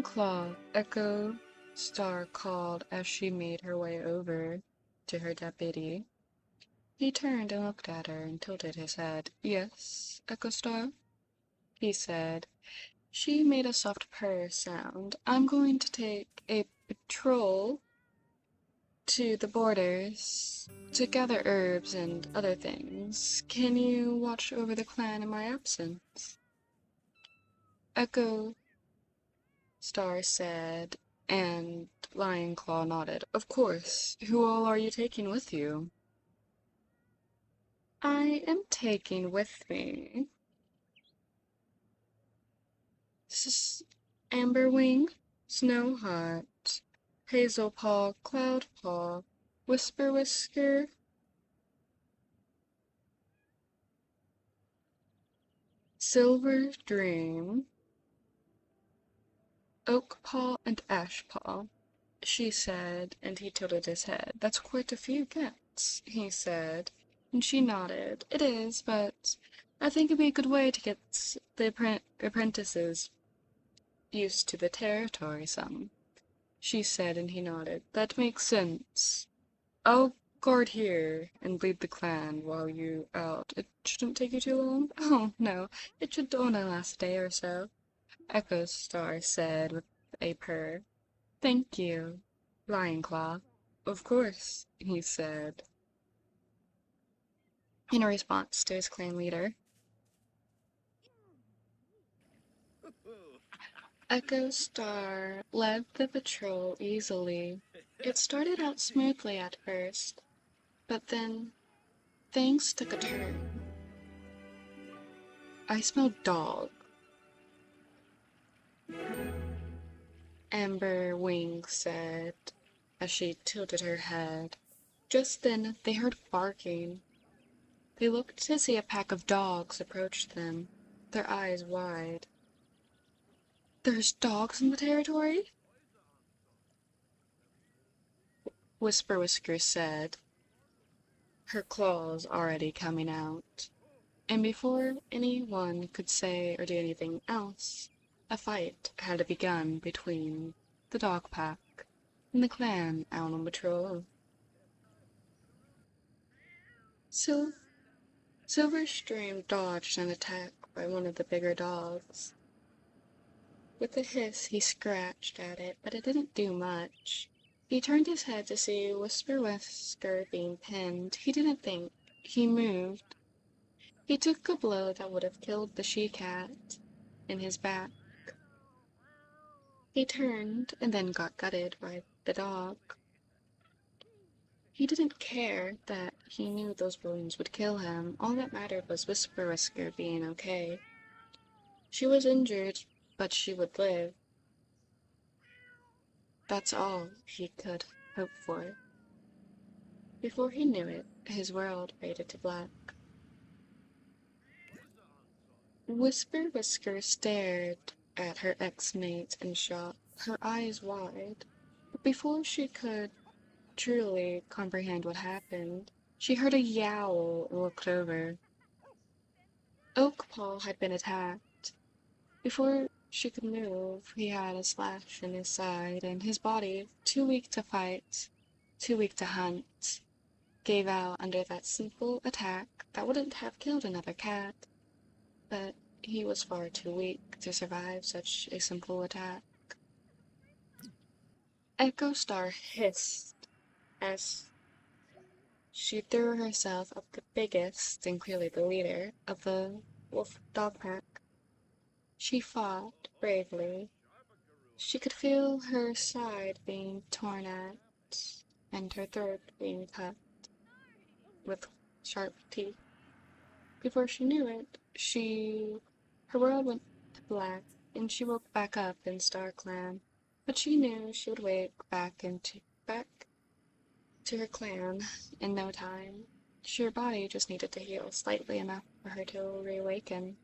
Claw, Echo Star called as she made her way over to her deputy. He turned and looked at her and tilted his head. "Yes, Echo Star?" he said. She made a soft purr sound. "I'm going to take a patrol to the borders to gather herbs and other things. Can you watch over the clan in my absence?" Echo Star said, and Lionclaw nodded. "Of course. Who all are you taking with you?" "I am taking with me Amberwing, Snowheart, Hazelpaw, Cloudpaw, Whisperwhisker, Silver Dream, Oakpaw, and Ashpaw," she said, and he tilted his head. "That's quite a few gets," he said, and she nodded. "It is, but I think it'd be a good way to get the apprentices used to the territory some," she said, and he nodded. "That makes sense. I'll guard here and lead the clan while you out. It shouldn't take you too long." "Oh, no, it should only last a day or so," Echo Star said with a purr. "Thank you, Lionclaw." "Of course," he said, in response to his clan leader. Echo Star led the patrol easily. It started out smoothly at first, but then things took a turn. "I smell dog," Amber Wing said, as she tilted her head. Just then they heard barking. They looked to see a pack of dogs approach them, their eyes wide. "There's dogs in the territory?" Whisperwhisker said, her claws already coming out. And before anyone could say or do anything else, a fight had begun between the dog pack and the clan out on patrol. Silverstream dodged an attack by one of the bigger dogs. With a hiss, he scratched at it, but it didn't do much. He turned his head to see Whisperwhisker being pinned. He didn't think. He moved. He took a blow that would have killed the she-cat in his back. He turned and then got gutted by the dog. He didn't care that he knew those wounds would kill him. All that mattered was Whisperwhisker being okay. She was injured, but she would live. That's all he could hope for. Before he knew it, his world faded to black. Whisperwhisker stared at her ex-mate in shock, her eyes wide. But before she could truly comprehend what happened, she heard a yowl and looked over. Oakpaw had been attacked. Before she could move, he had a slash in his side, and his body, too weak to fight, too weak to hunt, gave out under that simple attack that wouldn't have killed another cat. But he was far too weak to survive such a simple attack. Echo Star hissed as she threw herself up the biggest and clearly the leader of the wolf dog pack. She fought bravely. She could feel her side being torn at and her throat being cut with sharp teeth. Before she knew it, her world went to black, and she woke back up in StarClan. But she knew she would wake back to her clan in no time. Her body just needed to heal slightly enough for her to reawaken.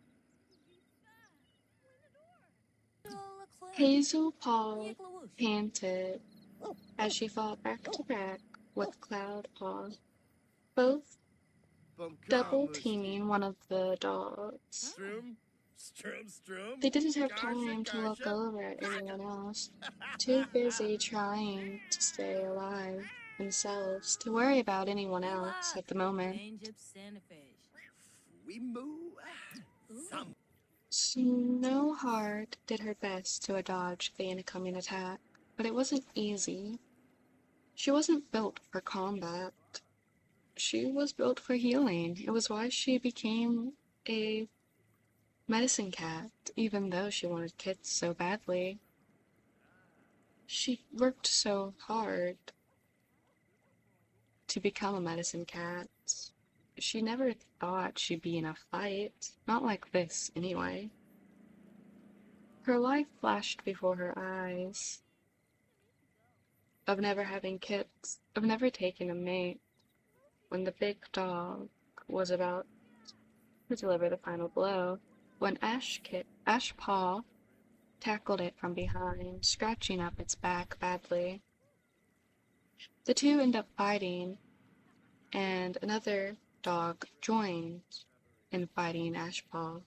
Hazelpaw panted as she fought back to back with Cloudpaw, both double teaming one of the dogs. They didn't have time to look over at anyone else, too busy trying to stay alive themselves to worry about anyone else at the moment. Snowheart did her best to dodge the incoming attack, but it wasn't easy. She wasn't built for combat. She was built for healing. It was why she became a medicine cat, even though she wanted kits so badly. She worked so hard to become a medicine cat. She never thought she'd be in a fight. Not like this, anyway. Her life flashed before her eyes. Of never having kits, of never taking a mate, when the big dog was about to deliver the final blow, when Ashpaw tackled it from behind, scratching up its back badly. The two end up fighting, and another dog joined in fighting Ashpaw.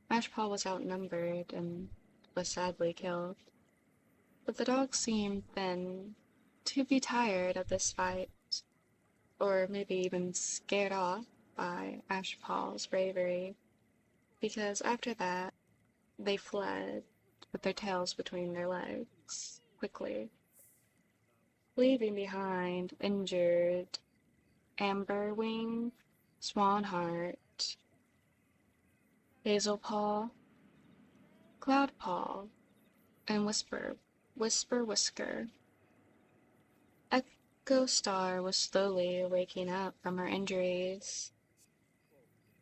Ashpaw was outnumbered and was sadly killed. But the dog seemed then to be tired of this fight, or maybe even scared off by Ashpaw's bravery, because after that they fled with their tails between their legs quickly, leaving behind injured Amberwing, Swanheart, Hazelpaw, Cloudpaw, and Whisperwhisker. Echo Star was slowly waking up from her injuries,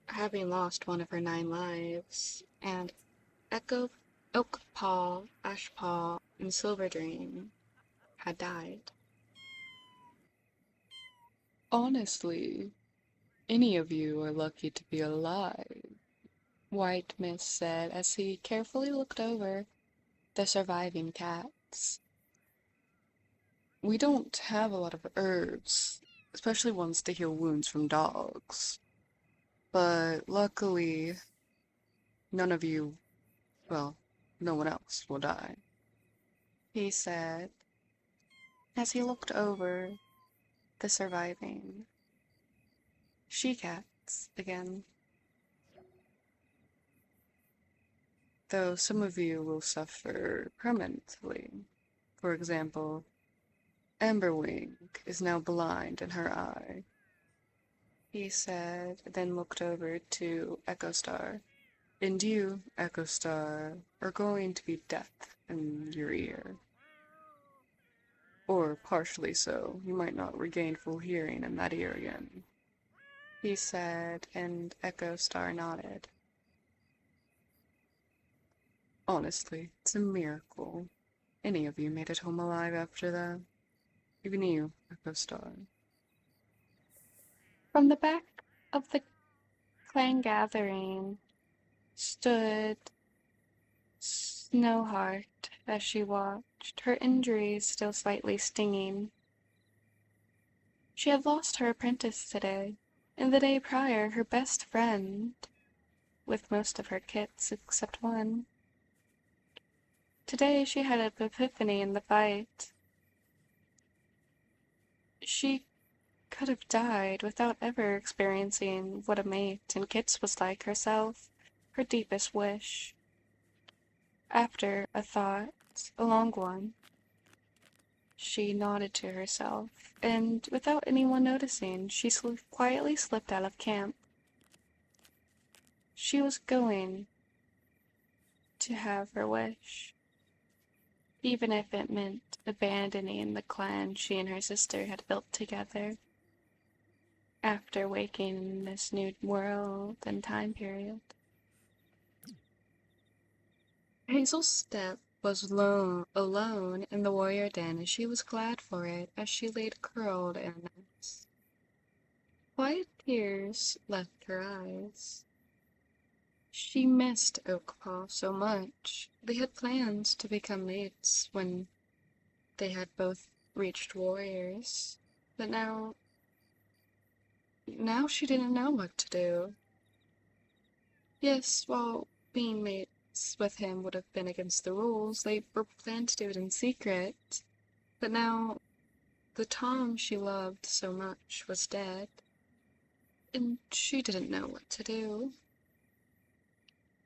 having lost one of her 9 lives, and Oakpaw, Ashpaw, and Silverdream had died. Honestly, any of you are lucky to be alive, White Mist said as he carefully looked over the surviving cats. We don't have a lot of herbs, especially ones to heal wounds from dogs. But luckily, none of you, well, no one else will die, he said as he looked over the surviving she-cats again. Though some of you will suffer permanently. For example, Amberwing is now blind in her eye, he said, then looked over to Echo Star. And you, Echo Star, are going to be deaf in your ear. Or partially so. You might not regain full hearing in that ear again, he said, and Echo Star nodded. Honestly, it's a miracle any of you made it home alive after that. Even you, Echo Star. From the back of the clan gathering stood Snowheart as she watched, her injuries still slightly stinging. She had lost her apprentice today, and the day prior her best friend, with most of her kits except one. Today she had an epiphany in the fight. She could have died without ever experiencing what a mate and kits was like herself, her deepest wish. After a thought, a long one, she nodded to herself, and without anyone noticing, she quietly slipped out of camp. She was going to have her wish, even if it meant abandoning the clan she and her sister had built together after waking in this new world and time period. Hazel's step was alone in the warrior den, and she was glad for it as she laid curled in a nest. Quiet tears left her eyes. She missed Oakpaw so much. They had plans to become mates when they had both reached warriors, but now she didn't know what to do. Yes, well, being mates with him would have been against the rules. They were planned to do it in secret. But now the Tom she loved so much was dead, and she didn't know what to do.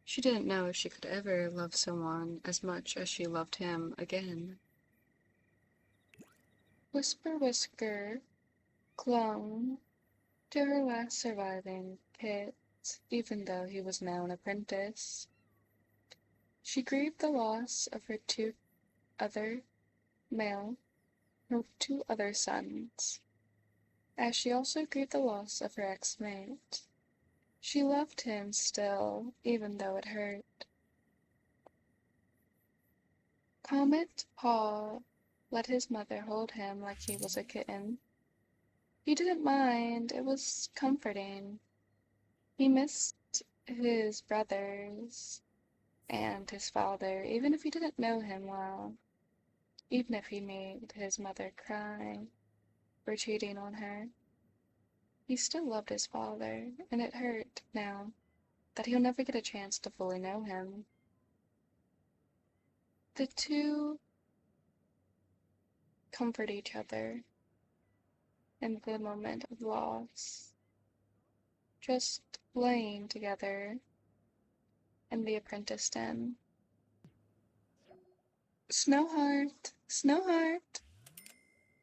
She didn't know if she could ever love someone as much as she loved him again. Whisperwhisker clung to her last surviving kit, even though he was now an apprentice. She grieved the loss of other male, her two other sons, as she also grieved the loss of her ex-mate. She loved him still, even though it hurt. Comet Paw let his mother hold him like he was a kitten. He didn't mind, it was comforting. He missed his brothers and his father, even if he didn't know him well. Even if he made his mother cry for cheating on her. He still loved his father, and it hurt now that he'll never get a chance to fully know him. The two comfort each other in the moment of loss, just laying together in the apprentice den. Snowheart! Snowheart!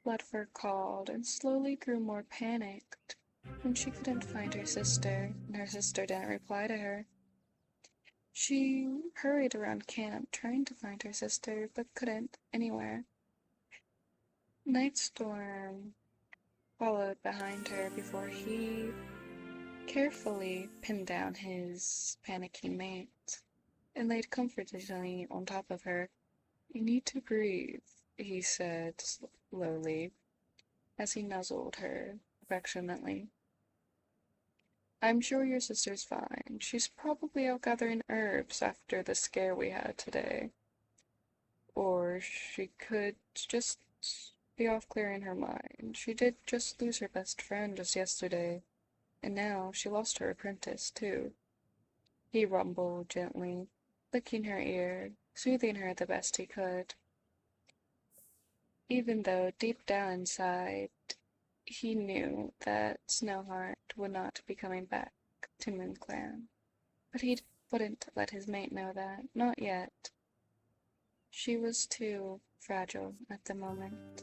Ludford called and slowly grew more panicked when she couldn't find her sister, and her sister didn't reply to her. She hurried around camp trying to find her sister, but couldn't anywhere. Nightstorm followed behind her before he carefully pinned down his panicking mate and laid comfortingly on top of her. "You need to breathe," he said slowly as he nuzzled her affectionately. "I'm sure your sister's fine. She's probably out gathering herbs after the scare we had today. Or she could just be off clearing her mind. She did just lose her best friend just yesterday, and now she lost her apprentice, too," he rumbled gently, licking her ear, soothing her the best he could, even though deep down inside he knew that Snowheart would not be coming back to Moonclan. But he wouldn't let his mate know that, not yet. She was too fragile at the moment.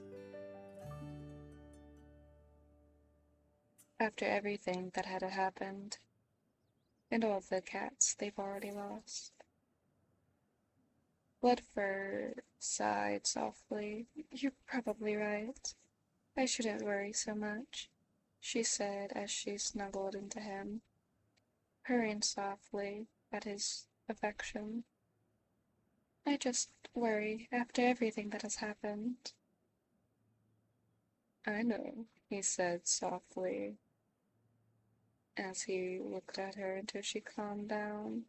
After everything that had happened, and all the cats they've already lost. Bloodfur sighed softly. "You're probably right. I shouldn't worry so much," she said as she snuggled into him, purring softly at his affection. "I just worry after everything that has happened." "I know," he said softly as he looked at her until she calmed down.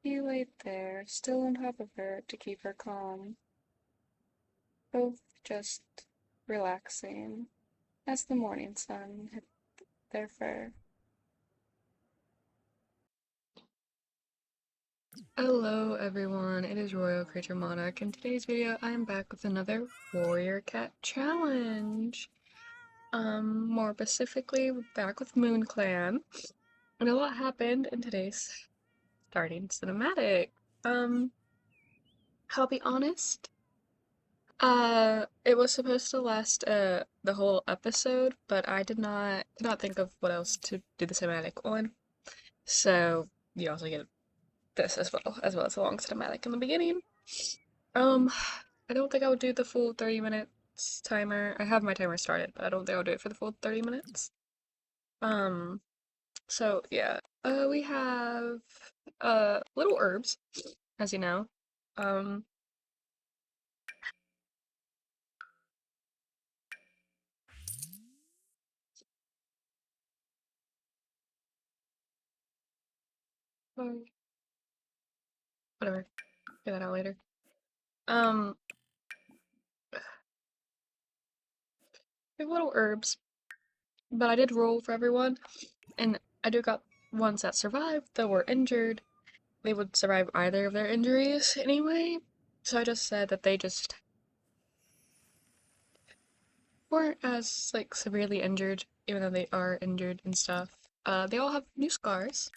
He laid there, still on top of her to keep her calm, both just relaxing as the morning sun hit their fur. Hello everyone, it is Royal Creature Monarch. In today's video, I am back with another Warrior Cat challenge. More specifically, back with Moonclan. And a lot happened in today's starting cinematic. I'll be honest, it was supposed to last, the whole episode, but I did not think of what else to do the cinematic on. So, you also get this as well as a long cinematic in the beginning. I don't think I would do the full 30 minutes timer. I have my timer started, but I don't think I'll do it for the full 30 minutes. So yeah. We have, little herbs, as you know. Um, whatever. Figure that out later. Um, we have little herbs, but I did roll for everyone, and I do got ones that survived, that were injured, they would survive either of their injuries anyway. So I just said that they just weren't as like severely injured, even though they are injured and stuff. They all have new scars.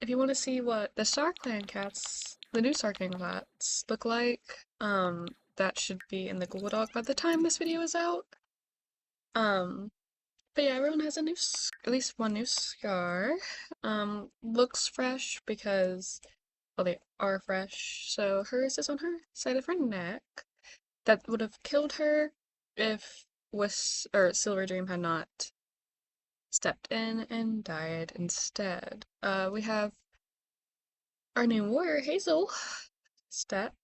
If you want to see what the Star Clan cats, the new Star Clan cats, look like, that should be in the Google Doc by the time this video is out. Um, but yeah, everyone has a new, at least one new scar. Looks fresh because, well, they are fresh. So hers is on her side of her neck. That would have killed her if Silver Dream had not stepped in and died instead. We have our new warrior, Hazel, step,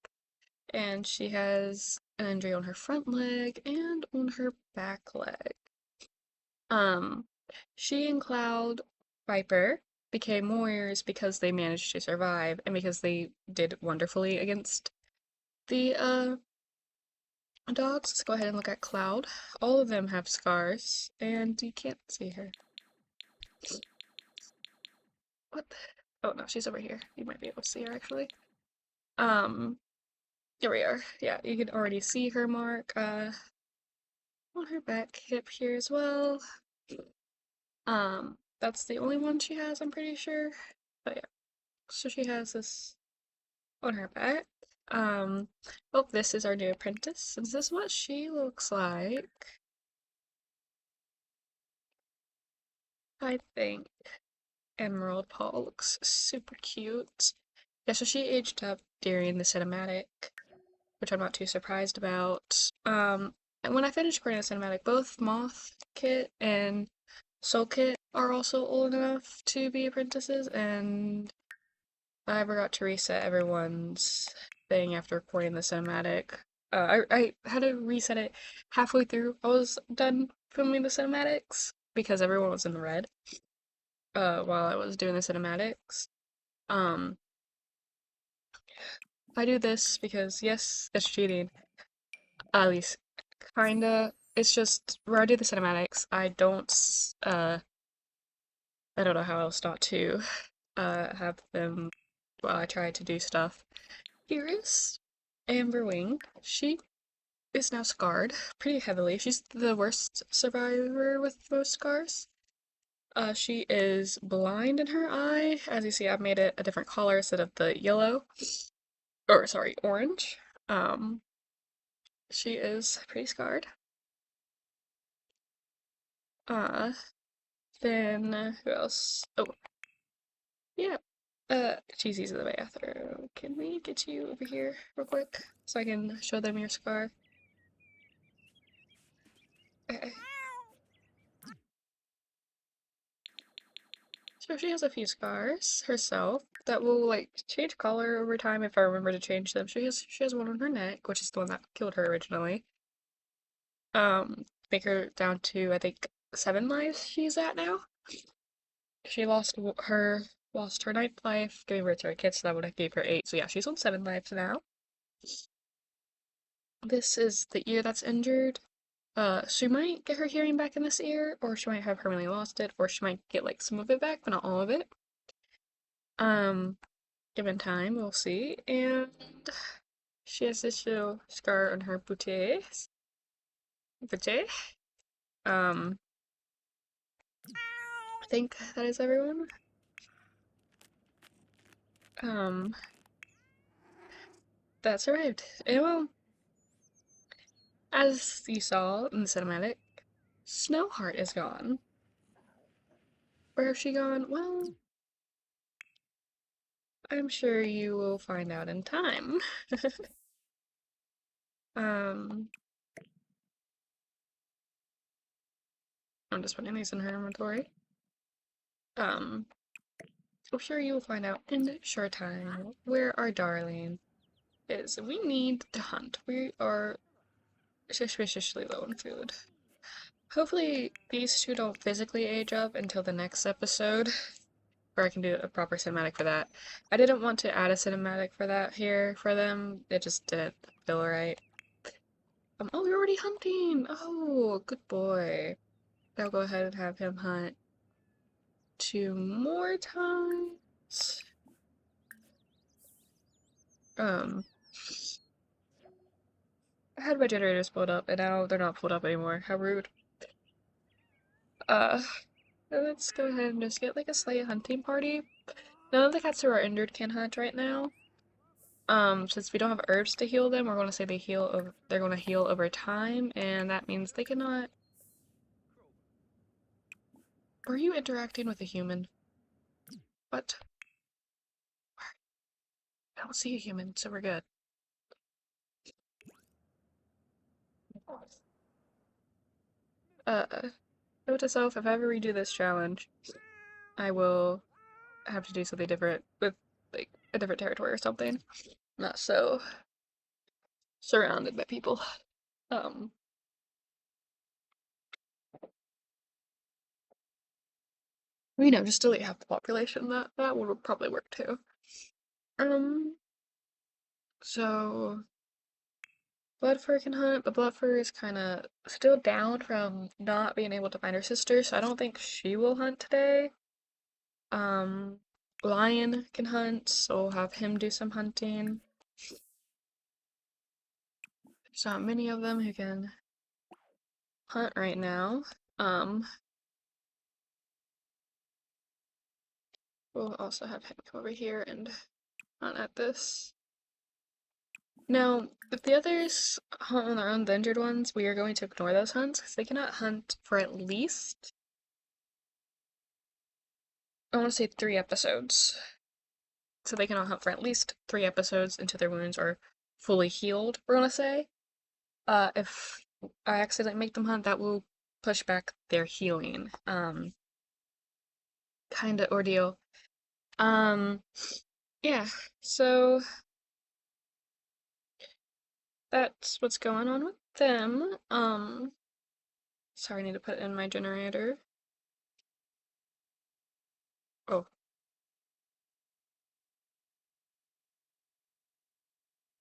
and she has an injury on her front leg and on her back leg. Um, she and Cloud Viper became warriors because they managed to survive and because they did wonderfully against the dogs. Let's go ahead and look at Cloud. All of them have scars, and you can't see her. What? Oh no, she's over here. You might be able to see her actually. Um, Here we are. Yeah, you can already see her mark on her back hip here as well. That's the only one she has, I'm pretty sure. But yeah, so she has this on her back. Oh, this is our new apprentice. This is what she looks like. I think Emerald Paw looks super cute. Yeah, so she aged up during the cinematic, which I'm not too surprised about. And when I finished recording the cinematic, both Moth Kit and Soul Kit are also old enough to be apprentices, and I forgot to reset everyone's thing after recording the cinematic. I had to reset it halfway through. I was done filming the cinematics because everyone was in the red while I was doing the cinematics. Um, I do this because yes, it's cheating. At least kinda. It's just where I do the cinematics, I don't know how else not to have them while I try to do stuff. Here is Amber Wing. She is now scarred pretty heavily. She's the worst survivor with most scars. She is blind in her eye. As you see, I've made it a different color instead of the yellow. Or sorry, orange. Um, she is pretty scarred. Uh, then who else? Oh, yeah. Cheesy's in the bathroom. Can we get you over here real quick so I can show them your scar? Okay. So she has a few scars herself that will like change color over time if I remember to change them. She has one on her neck, which is the one that killed her originally. Make her down to I think 7 lives she's at now. She lost her ninth life, giving birth to her kid, so that would have gave her 8. So yeah, she's on 7 lives now. This is the ear that's injured. She might get her hearing back in this ear, or she might have permanently lost it, or she might get like some of it back, but not all of it. Given time, we'll see. And she has this little scar on her bootay. Bootay. Um, I think that is everyone. Um, that survived. And well, as you saw in the cinematic, Snowheart is gone. Where has she gone? Well, I'm sure you will find out in time. um, I'm just putting these in her inventory. I'm sure you will find out in short time where our darling is. We need to hunt. We are suspiciously low on food. Hopefully these two don't physically age up until the next episode, where I can do a proper cinematic for that. I didn't want to add a cinematic for that here for them. It just didn't feel right. Oh, you're already hunting! Oh, good boy. I'll go ahead and have him hunt 2 more times. I had my generators pulled up, and now they're not pulled up anymore. How rude. Uh, let's go ahead and just get like a slight hunting party. None of the cats who are injured can hunt right now. Since we don't have herbs to heal them, we're gonna say they're gonna heal over time, and that means they cannot. Are you interacting with a human? What? I don't see a human, so we're good. Note to self, if I ever redo this challenge, I will have to do something different with, like, a different territory or something. Not so surrounded by people. Um, just delete half the population. That would probably work too. Um, so Bloodfur can hunt, but Bloodfur is kind of still down from not being able to find her sister, so I don't think she will hunt today. Um, Lion can hunt, so we'll have him do some hunting. There's not many of them who can hunt right now. We'll also have him come over here and hunt at this. Now, if the others hunt on their own, the injured ones, we are going to ignore those hunts because they cannot hunt for at least, I want to say 3 episodes. So they cannot hunt for at least 3 episodes until their wounds are fully healed, we're gonna say. If I accidentally make them hunt, that will push back their healing. Kinda ordeal. Yeah, so that's what's going on with them. Sorry, I need to put in my generator. Oh,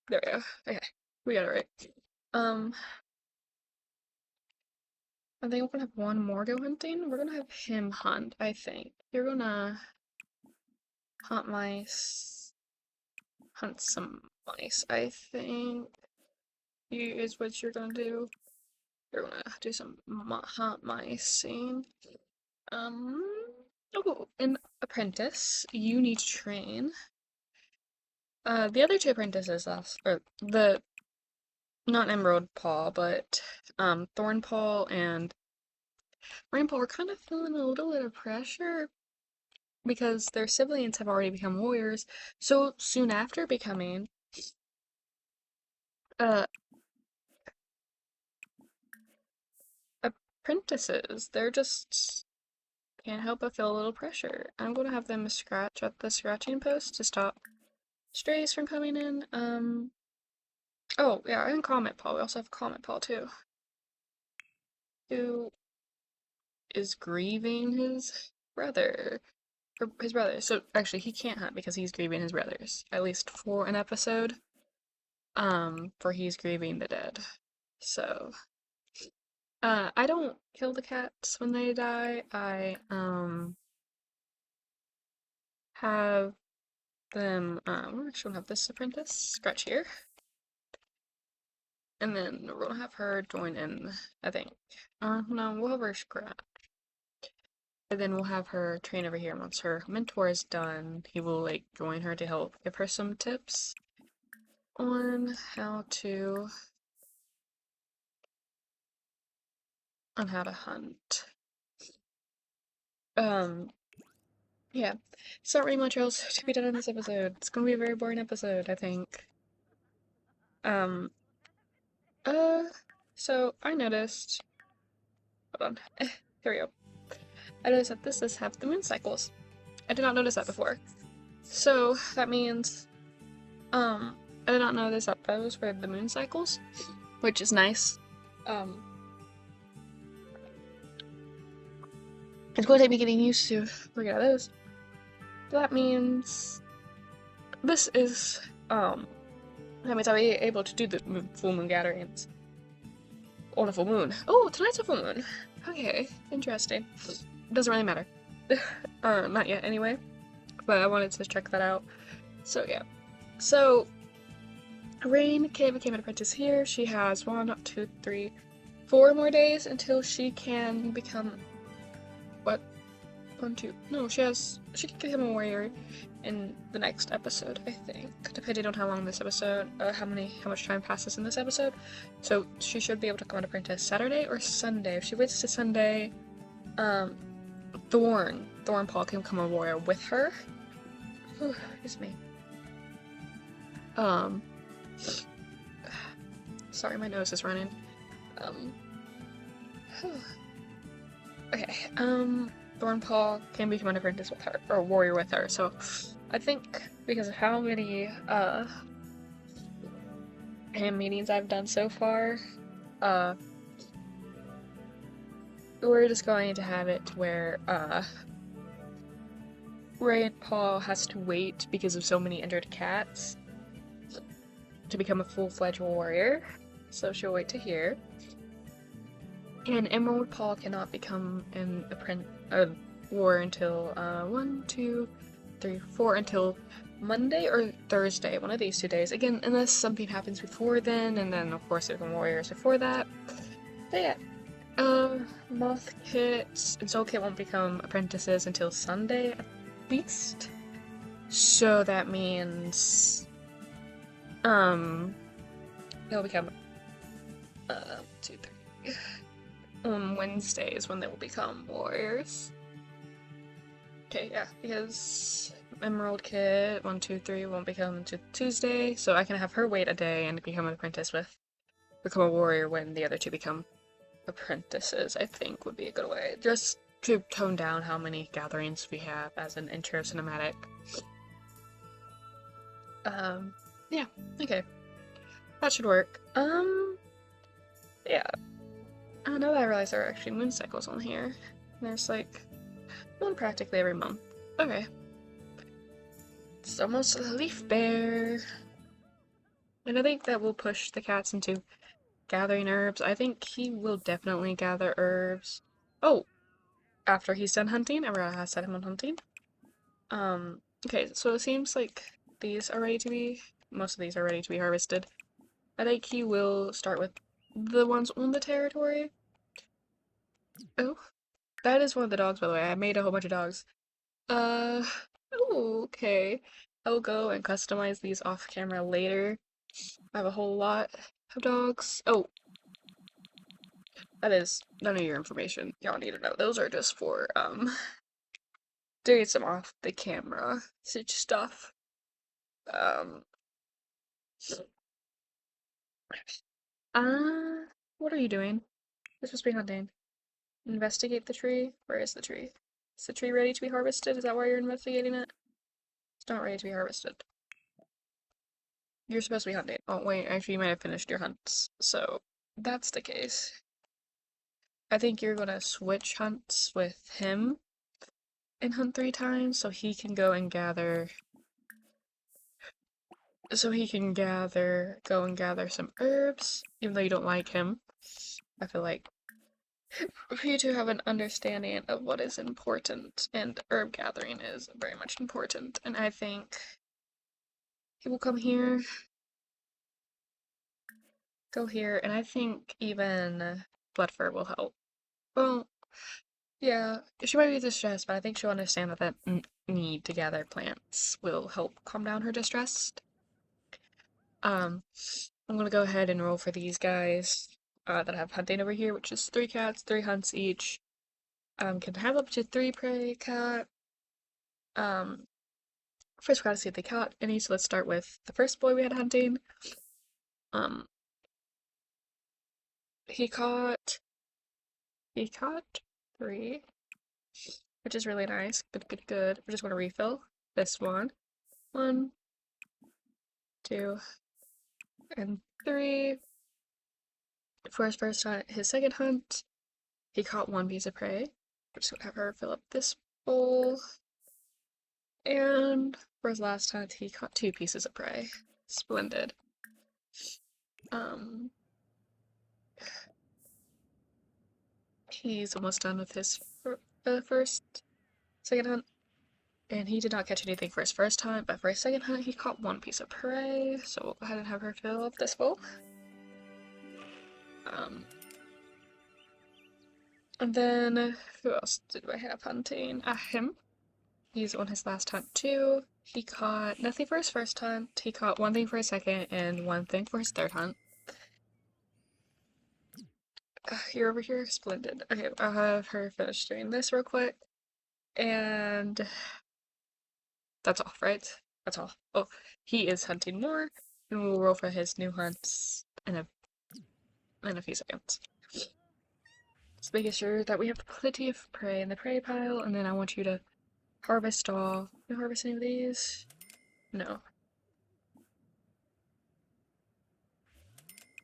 there we go. Okay, we got it right. I think we're gonna have one more go hunting. We're gonna have him hunt, I think. You're gonna hunt mice. Hunt some mice, I think. Is what you're gonna do. You're gonna do some hunt micing. Oh, an apprentice. You need to train. The other 2 apprentices or the, not Emerald Paw, but, Thorn Paw and Rainpaw are kind of feeling a little bit of pressure because their siblings have already become warriors so soon after becoming, uh, apprentices. They're just can't help but feel a little pressure. I'm gonna have them scratch at the scratching post to stop strays from coming in. Oh yeah, and Comet Paw. We also have Comet Paw too, who is grieving his brother. Or his brother. So actually, he can't hunt because he's grieving his brothers. At least for an episode. For he's grieving the dead. So, I don't kill the cats when they die. I have them. We're actually gonna have this apprentice scratch here. And then we're gonna have her join in, I think. No, we'll have her scratch. And then we'll have her train over here. Once her mentor is done, he will, like, join her to help give her some tips on how to hunt. Yeah. It's not really much else to be done in this episode. It's gonna be a very boring episode, I think. Um, uh, so I noticed, hold on, here we go. I noticed that this does have the moon cycles. I did not notice that before. So that means, I did not know this that those were the moon cycles, which is nice. It's going to take me getting used to looking at those. That means this is, that means I'll be able to do the full moon gatherings on a full moon. Oh, tonight's a full moon. Okay, interesting. Doesn't really matter. Not yet anyway, but I wanted to check that out. So yeah. So Rain became an apprentice here. She has 4 more days until she can become what? One, two. No, she can become a warrior in the next episode, I think, depending on how long this episode, how much time passes in this episode. So she should be able to become an apprentice Saturday or Sunday. If she waits to Sunday, um, Thornpaw can become a warrior with her. Excuse me. Um, sorry, my nose is running. Um, okay. Thornpaw can become an apprentice with her, or a warrior with her. So, I think because of how many ham meetings I've done so far, we're just going to have it where Ray and Paul has to wait because of so many injured cats to become a full-fledged warrior. So she'll wait to hear. And Emerald Paw cannot become a warrior until 1, 2, 3, 4 until Monday or Thursday, one of these 2 days. Again, unless something happens before then, and then of course they become warriors before that. But yeah. Moth Kit and Soul Kit won't become apprentices until Sunday at least. So that means they'll become 2, 3. On Wednesdays when they will become warriors. Okay, yeah, because Emerald Kit 1, 2, 3 won't become until Tuesday, so I can have her wait a day and become an apprentice become a warrior when the other two become apprentices, I think would be a good way. Just to tone down how many gatherings we have as an intro cinematic. Yeah, okay. That should work. Yeah. Now that I realize there are actually moon cycles on here. There's like one practically every month. Okay. It's almost a leaf bear. And I think that will push the cats into gathering herbs. I think he will definitely gather herbs. Oh, after he's done hunting. I forgot how to set him on hunting. Okay, so it seems like most of these are ready to be harvested. I think he will start with the ones on the territory. Oh, that is one of the dogs, by the way. I made a whole bunch of dogs. Uh, oh, okay. I'll go and customize these off camera later. I have a whole lot of dogs. Oh, that is none of your information y'all need to know. Those are just for, doing some off the camera stuff. Um, uh, what are you doing? You're supposed to be hunting. Investigate the tree? Where is the tree? Is the tree ready to be harvested? Is that why you're investigating it? It's not ready to be harvested. You're supposed to be hunting. Oh, wait, actually, you might have finished your hunts. So, that's the case. I think you're gonna switch hunts with him and hunt 3 times so he can go and gather. Go and gather some herbs, even though you don't like him. I feel like for you to have an understanding of what is important, and herb gathering is very much important, and I think he will come here, go here, and I think even Bloodfur will help. Well, yeah, she might be distressed, but I think she'll understand that need to gather plants will help calm down her distress. I'm gonna go ahead and roll for these guys that have hunting over here, which is 3 cats, 3 hunts each. Can have up to 3 prey cat. First we gotta see if they caught any, so let's start with the first boy we had hunting. Um, he caught 3, which is really nice. Good. We're just gonna refill this one. 1, 2, and 3. For his first hunt, his second hunt, he caught 1 piece of prey. We're just gonna have her fill up this bowl. And for his last hunt, he caught 2 pieces of prey. Splendid. He's almost done with his second hunt. And he did not catch anything for his first hunt, but for his second hunt, he caught one piece of prey. So we'll go ahead and have her fill up this bowl. And then, who else did I have hunting? Him. He's on his last hunt too. He caught nothing for his first hunt. He caught one thing for his second and one thing for his third hunt. You're over here? Splendid. Okay, I'll have her finish doing this real quick. And that's all, right? That's all. Oh, he is hunting more, and we'll roll for his new hunts in a few seconds. Just making sure that we have plenty of prey in the prey pile, and then I want you to harvest all. You harvest any of these? No.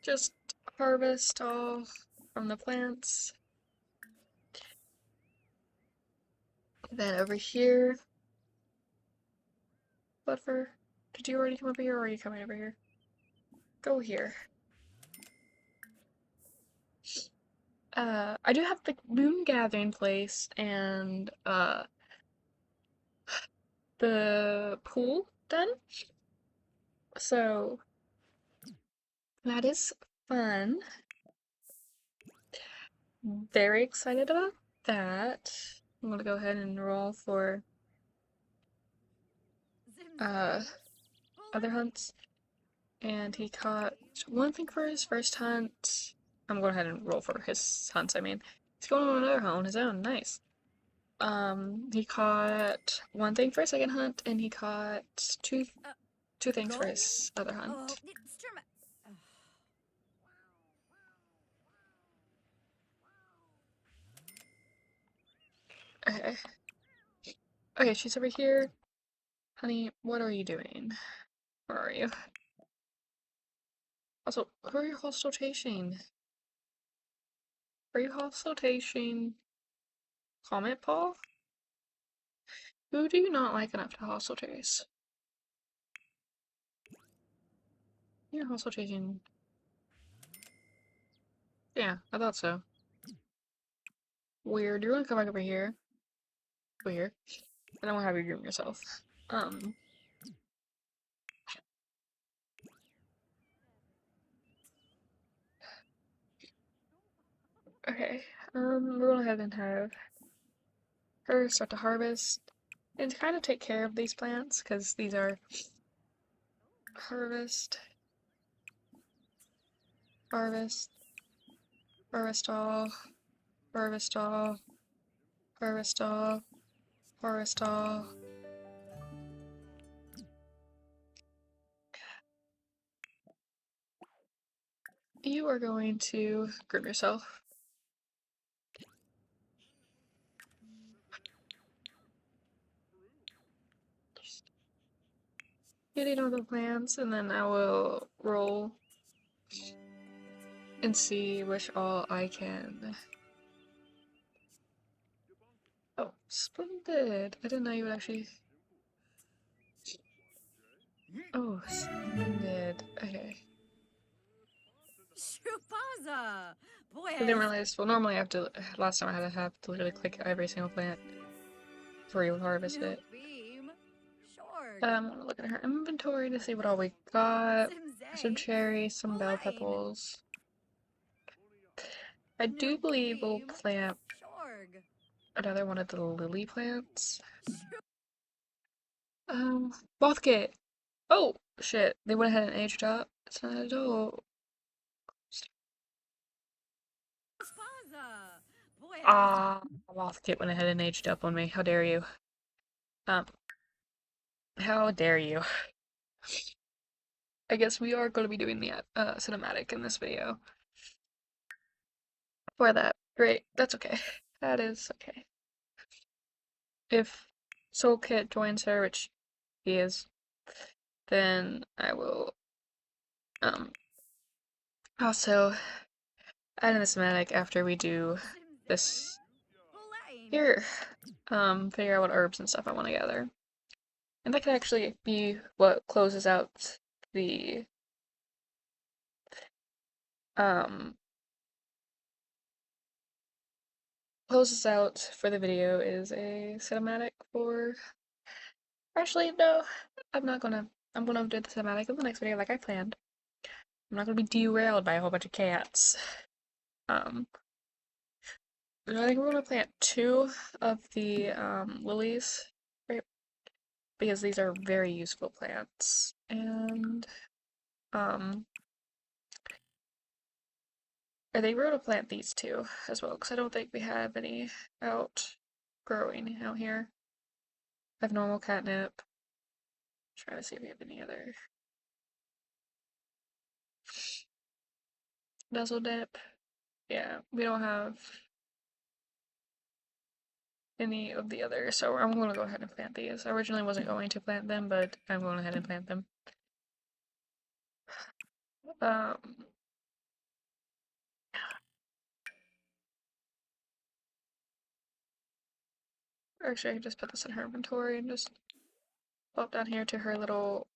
Just harvest all from the plants. Then over here, Buffer, did you already come over here or are you coming over here? Go here. I do have the moon gathering place and the pool done. So that is fun. Very excited about that. I'm gonna go ahead and roll for other hunts. And he caught one thing for his first hunt. I'm going ahead and roll for his hunts, I mean. He's going on another hunt on his own. Nice. He caught one thing for his second hunt, and he caught two things for his other hunt. Okay. Okay, she's over here. Honey, what are you doing? Where are you? Also, who are you hostile chasing? Are you hostile chasing Comet Paw? Who do you not like enough to hostile chase? You're hostile chasing. Yeah, I thought so. Weird. You're gonna come back over here. Over here. And then we'll have you groom yourself. Okay. We're gonna head and have her start to harvest and kind of take care of these plants because these are harvest, harvest, harvest all, harvest all, harvest all, harvest all. You are going to groom yourself. Getting all the plants, and then I will roll and see which all I can. Oh, splendid! I didn't know you would actually. Oh, splendid. Okay. I didn't realize. Well, normally I have to. Last time I had to have to literally click every single plant before you harvest it. I'm gonna look at her inventory to see what all we got. Some cherries, some bell pepbles. I do believe we'll plant another one of the lily plants. Bothkit! Oh, shit. They went ahead and aged up. It's not adult. Ah, Bothkit went ahead and aged up on me. How dare you? How dare you? I guess we are going to be doing the cinematic in this video. For that. Great. That's okay. That is okay. If Soul Kit joins her, which he is, then I will also add in the cinematic after we do this here. Figure out what herbs and stuff I want to gather. And that could actually be what closes out the closes out for the video is a cinematic for Actually, no. I'm not gonna. I'm gonna do the cinematic in the next video like I planned. I'm not gonna be derailed by a whole bunch of cats. Um, I think we're gonna plant two of the lilies, right? Because these are very useful plants. And um, I think we're gonna plant these two as well, because I don't think we have any out growing out here. I have normal catnip. Trying to see if we have any other nuzzle dip. Yeah, we don't have any of the others, so I'm gonna go ahead and plant these. I originally wasn't going to plant them, but I'm going ahead and plant them. Um, actually, I can just put this in her inventory and just pop down here to her little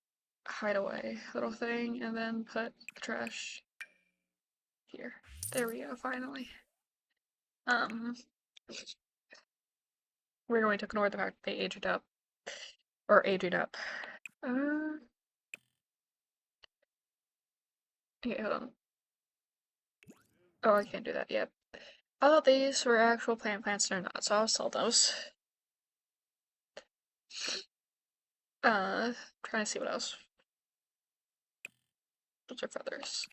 hideaway little thing, and then put the trash here. There we go, finally. Um, we're going to ignore the fact they aged up. Or aging up. Okay, hold on. Oh, I can't do that yet. I thought these were actual plants, they're not, so I'll sell those. Trying to see what else. Those are feathers.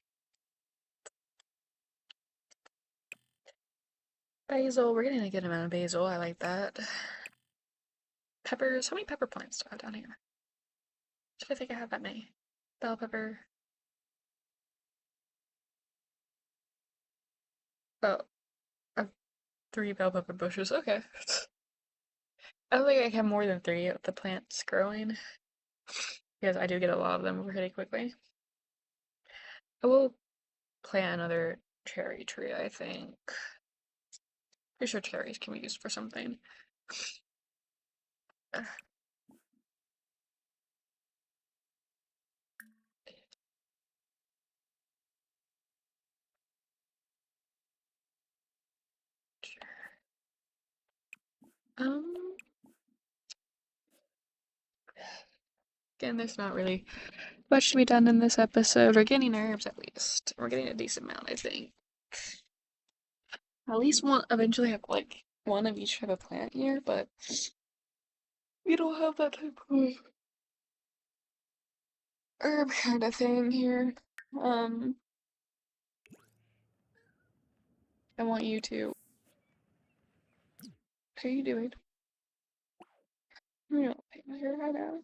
Basil, we're getting a good amount of basil, I like that. Peppers, how many pepper plants do I have down here? Should I think I have that many? Bell pepper. Oh, I have 3 bell pepper bushes, okay. I don't think I have more than 3 of the plants growing, because I do get a lot of them pretty quickly. I will plant another cherry tree, I think. Pretty sure cherries can be used for something. Um, Again, there's not really much to be done in this episode. We're getting herbs at least. We're getting a decent amount, I think. At least one eventually have like one of each type of plant here, but we don't have that type of herb kind of thing here. Um, I want you to. What are you doing? You don't paint my hair right now.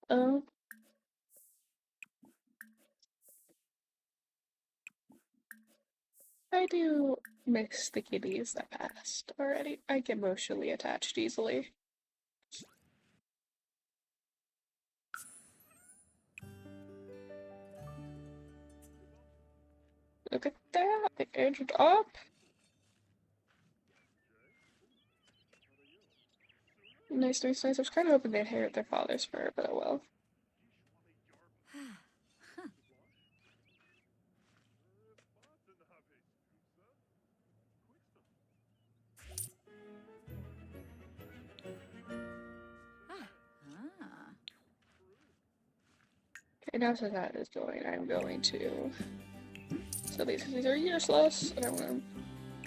Um, I do miss the kitties that passed already. I get emotionally attached easily. Look at that, they aged up. Nice, nice, nice. I was kind of hoping they'd inherit their father's fur, but oh well. Okay, now since that is going, I'm going to. So these are useless, and I'm gonna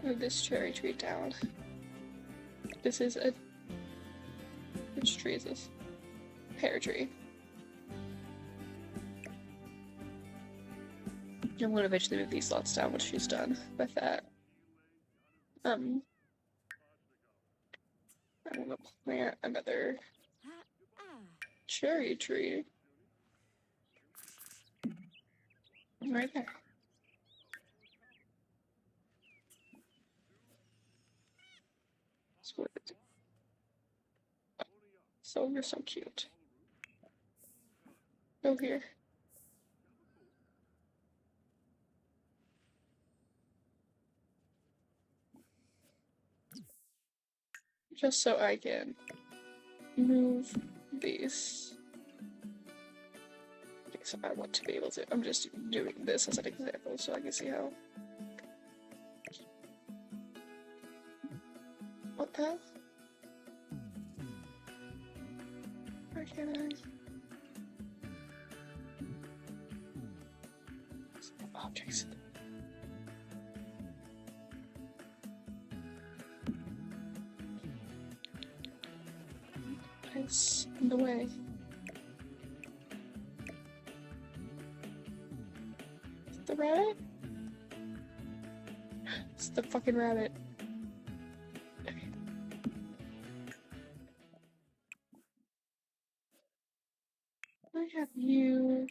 move this cherry tree down. This is a. Which tree is this? Pear tree. I'm gonna eventually move these slots down once she's done with that. I'm gonna plant another cherry tree right there. Sweet. So you're so cute. Go here. Just so I can move these. Okay, so I want to be able to. I'm just doing this as an example so I can see how. What the hell? can I? Objects. It's in the way. Is it the rabbit? It's the fucking rabbit. Okay. I have you.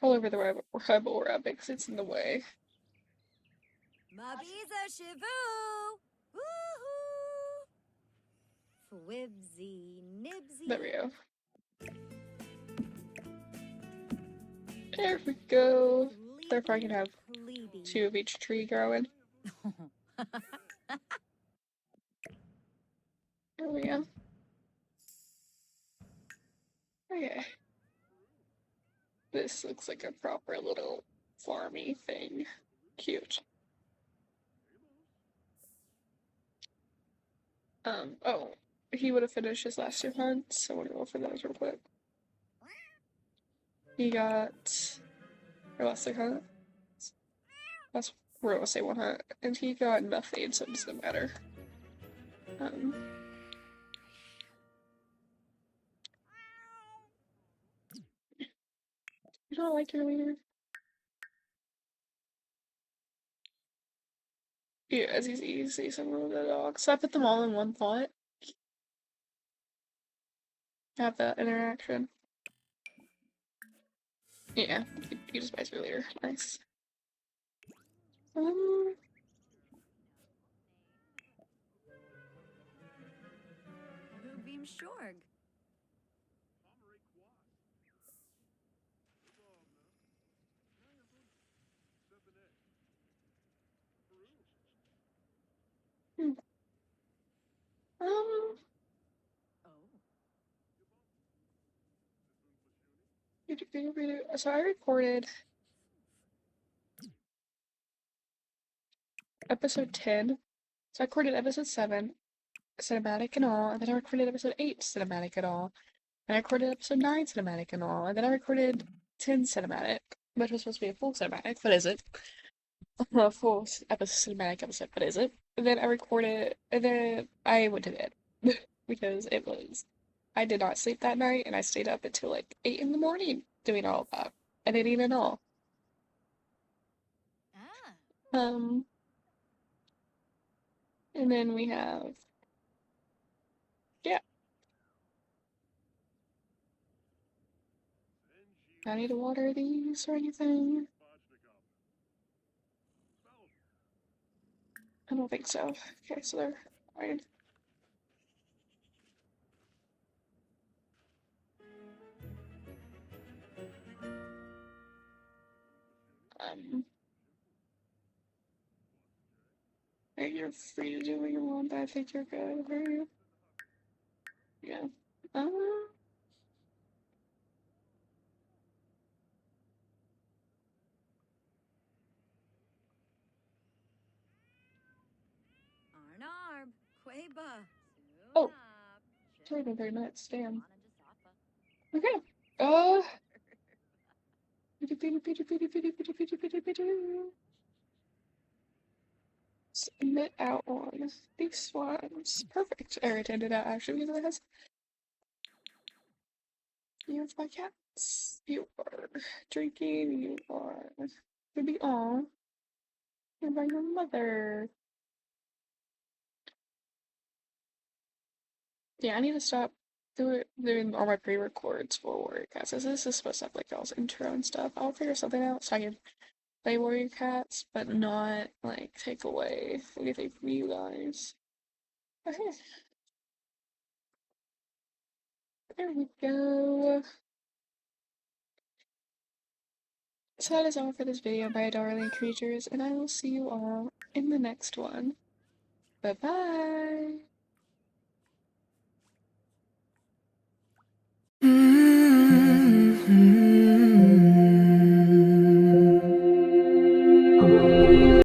All over the rabbit because it's in the way. Mabiza Shivu! Woohoo! Fwibsy Nibsy. There we go. There we go. Therefore I can have 2 of each tree growing. There we go. Okay. This looks like a proper little farmy thing. Cute. Oh, he would have finished his last 2 hunts, so I want to go for those real quick. He got our last 2 hunts. We're gonna say 1 hunt, and he got nothing, so it doesn't matter. You don't like your leader? Yeah, as he's easy, some of the dogs. So I put them all in one pot. Have that interaction. Yeah, you just buy your leader. Nice. Rubim Shorg. So I recorded episode 10. So I recorded episode 7, cinematic and all, and then I recorded episode 8, cinematic and all. And I recorded episode 9, cinematic and all, and then I recorded 10 cinematic, which was supposed to be a full cinematic, but is it? A full episode, cinematic episode, but is it? And then I recorded, and then I went to bed because I did not sleep that night, and I stayed up until like 8 in the morning doing all of that, editing and all. And then we have, yeah. I need to water these or anything? I don't think so. Okay, so they're fine. You're free to do what you want, but I think you're good, are you? Yeah. Arnarb. Queba. Oh, sorry, no, very nuts. Damn. Okay. Submit out on these ones. Perfect. I already ended out actually because it has. Here's my cats. You are drinking. You are to be on. You're by your mother. Yeah, I need to stop doing all my pre-records for Warrior Cats. This is supposed to have like y'all's intro and stuff. I'll figure something out so I can play Warrior Cats, but not like take away anything from you guys. Okay. There we go. So that is all for this video, my darling creatures, and I will see you all in the next one. Bye-bye!